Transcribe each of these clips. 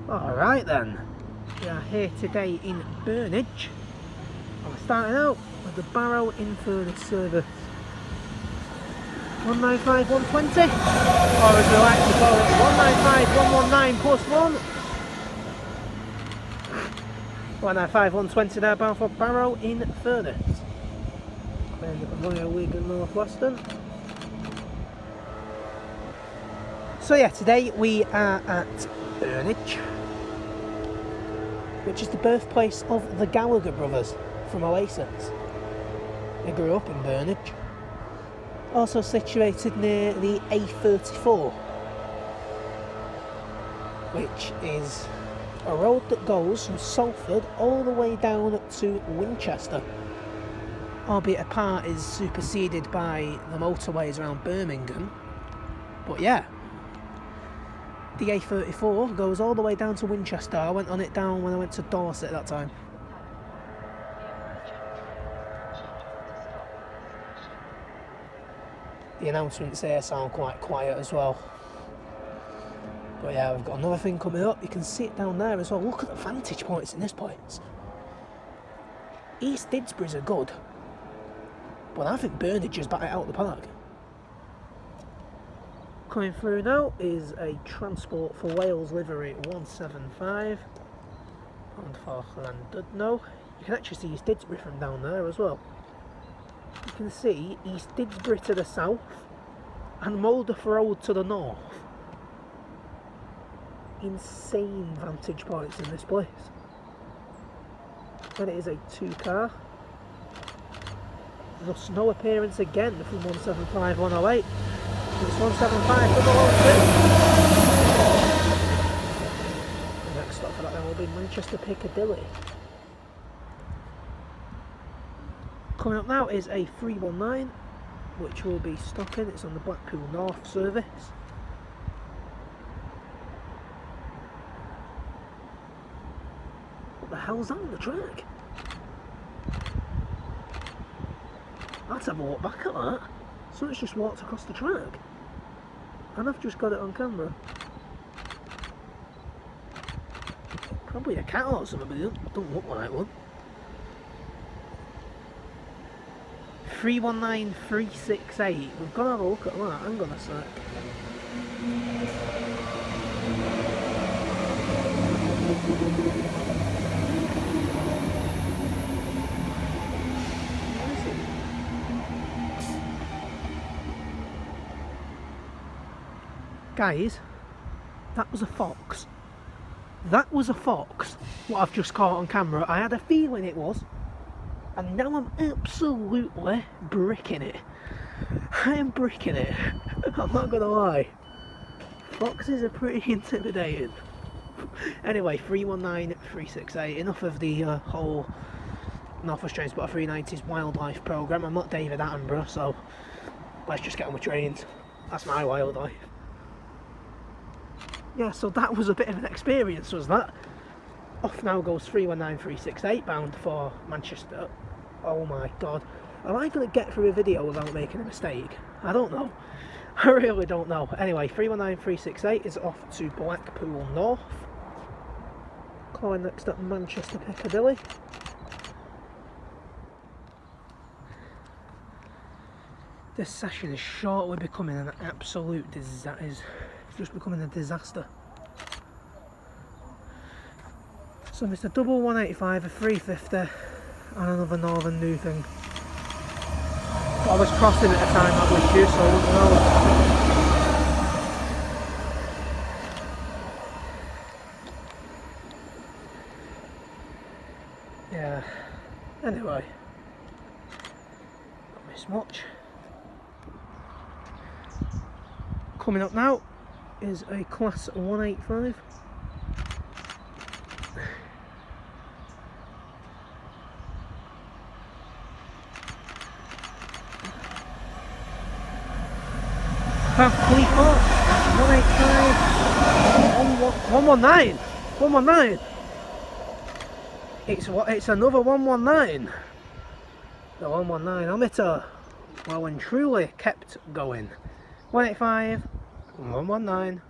Alright then, we are here today in Burnage. I'm starting out with the Barrow in furnace service. 195 120, or as we like to call it, 195 119 plus 1. 195 120 there, bound for Barrow in furnace. Clearing up via Wigan North Western. So yeah, today we are at Burnage, which is the birthplace of the Gallagher brothers from Oasis. They grew up in Burnage. Also situated near the A34, which is a road that goes from Salford all the way down to Winchester. Albeit a part is superseded by the motorways around Birmingham. But yeah, the A34 goes all the way down to Winchester. I went on it down when I went to Dorset at that time. The announcements here sound quite quiet as well. But yeah, we've got another thing coming up. You can see it down there as well. Look at the vantage points in this place. East Didsbury's are good, but I think Burnage is back out of the park. Coming through now is a Transport for Wales livery 175. And for Llandudno. You can actually see East Didsbury from down there as well. You can see East Didsbury to the south and Moldorf Road to the north. Insane vantage points in this place. And it is a 2-car. Thus no appearance again from 175 108. It's 175 106. The next stop for that then will be Manchester Piccadilly. Coming up now is a 319, which will be stopping. It's on the Blackpool North service. What the hell's that on the track? Let's have a walk back at that. Someone's just walked across the track. And I've just got it on camera. Probably a cat or something, but it don't look like one. 319 368. We've got to have a look at that. Hang on a sec. Guys, that was a fox. That was a fox. What I've just caught on camera. I had a feeling it was. And now I'm absolutely bricking it. I am bricking it. I'm not gonna lie. Foxes are pretty intimidating. Anyway, 319 368. Enough of the whole North West Transport 390's wildlife programme. I'm not David Attenborough, so let's just get on with trains. That's my wildlife. Yeah, so that was a bit of an experience, was that? Off now goes 319 368 bound for Manchester. Oh my god. Am I going to get through a video without making a mistake? I don't know. I really don't know. Anyway, 319 368 is off to Blackpool North. Calling next up Manchester Piccadilly. This session is shortly becoming an absolute disaster. It's just becoming a disaster. So it's a double 185, a 350 and another Northern New thing. But I was crossing at a time that was due, so I wouldn't know. Yeah, anyway, not miss much. Coming up now is a class 185. Class 185, 119, 119. It's another 119. The 119 emitter, well and truly kept going. 185, 119.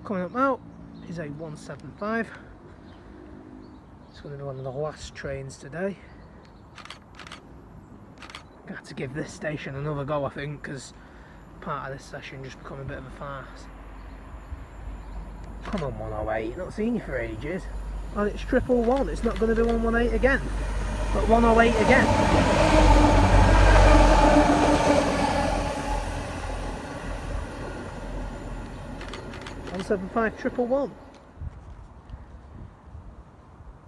Coming up now is a 175. It's going to be one of the last trains today. Got to give this station another go, I think, because part of this session just become a bit of a farce. Come on, 108, not seen you for ages. And it's 111, it's not going to be 118 again, but 108 again. 175 111.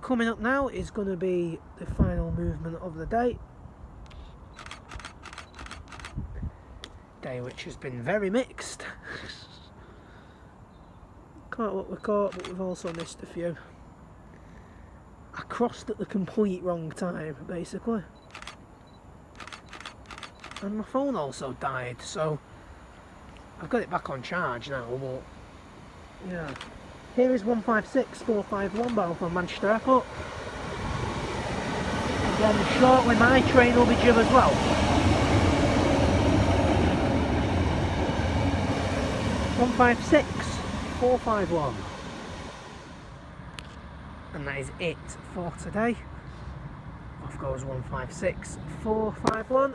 Coming up now is going to be the final movement of the day. Day which has been very mixed. Caught what we caught, but we've also missed a few. I crossed at the complete wrong time, basically. And my phone also died, so I've got it back on charge now, but yeah. Here is 156 451 bound from Manchester Airport. Again, shortly my train will be due as well. 156 451. And that is it for today. Off goes 156 451.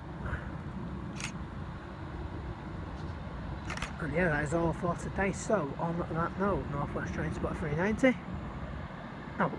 And yeah, that is all for today. So on that note, Northwest Train Spot 390 out.